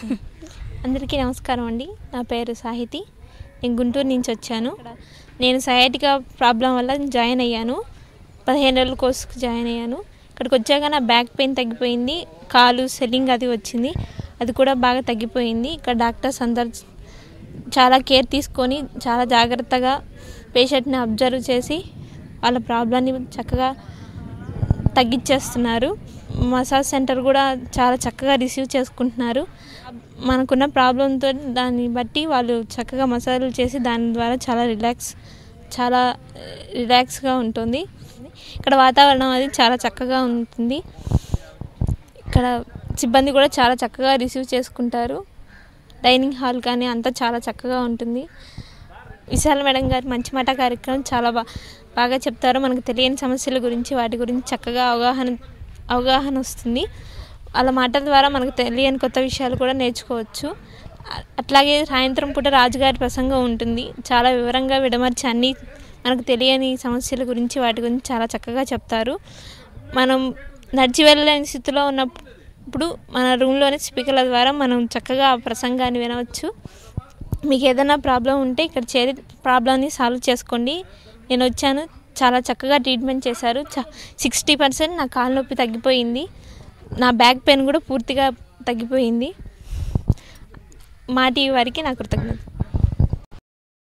అందరికీ నమస్కారం అండి. నా పేరు సాహితి. నేను గుంటూరు నుంచి వచ్చాను. నేను సయాటికా ప్రాబ్లం వల్ల జాయిన్ అయ్యాను. 15 రోజుల కోర్సుకు జాయిన్ అయ్యాను. ఇక్కడికి వచ్చాక నా బ్యాక్ పెయిన్ తగ్గిపోయింది, కాలు స్వెల్లింగ్ అది వచ్చింది, అది కూడా బాగా తగ్గిపోయింది. ఇక్కడ డాక్టర్స్ అందరు చాలా కేర్ తీసుకొని చాలా జాగ్రత్తగా పేషెంట్ని అబ్జర్వ్ చేసి వాళ్ళ ప్రాబ్లమ్ని చక్కగా తగ్గించేస్తున్నారు. మసాజ్ సెంటర్ కూడా చాలా చక్కగా రిసీవ్ చేసుకుంటున్నారు. మనకున్న ప్రాబ్లంతో దాన్ని బట్టి వాళ్ళు చక్కగా మసాజ్లు చేసి దాని ద్వారా చాలా రిలాక్స్గా ఉంటుంది. ఇక్కడ వాతావరణం అది చాలా చక్కగా ఉంటుంది. ఇక్కడ సిబ్బంది కూడా చాలా చక్కగా రిసీవ్ చేసుకుంటారు. డైనింగ్ హాల్ కానీ అంతా చాలా చక్కగా ఉంటుంది. విశాల మేడం గారి మంచి మాట కార్యక్రమం చాలా బాగా చెప్తారు. మనకు తెలియని సమస్యల గురించి వాటి గురించి చక్కగా అవగాహన వస్తుంది. వాళ్ళ మాటల ద్వారా మనకు తెలియని కొత్త విషయాలు కూడా నేర్చుకోవచ్చు. అట్లాగే సాయంత్రం పూట రాజుగారి ప్రసంగం ఉంటుంది. చాలా వివరంగా విడమర్చి అన్నీ మనకు తెలియని సమస్యల గురించి వాటి గురించి చాలా చక్కగా చెప్తారు. మనం నడిచి వెళ్ళలేని స్థితిలో ఉన్నప్పుడు మన రూమ్లోనే స్పీకర్ల ద్వారా మనం చక్కగా ఆ ప్రసంగాన్ని వినవచ్చు. మీకు ఏదైనా ప్రాబ్లం ఉంటే ఇక్కడ చేరి ప్రాబ్లమ్ని సాల్వ్ చేసుకోండి. నేను వచ్చాను, చాలా చక్కగా ట్రీట్మెంట్ చేశారు. 60% నా కాలు నొప్పి తగ్గిపోయింది. నా బ్యాక్ పెయిన్ కూడా పూర్తిగా తగ్గిపోయింది. మా టీవీ వారికి నా కృతజ్ఞత.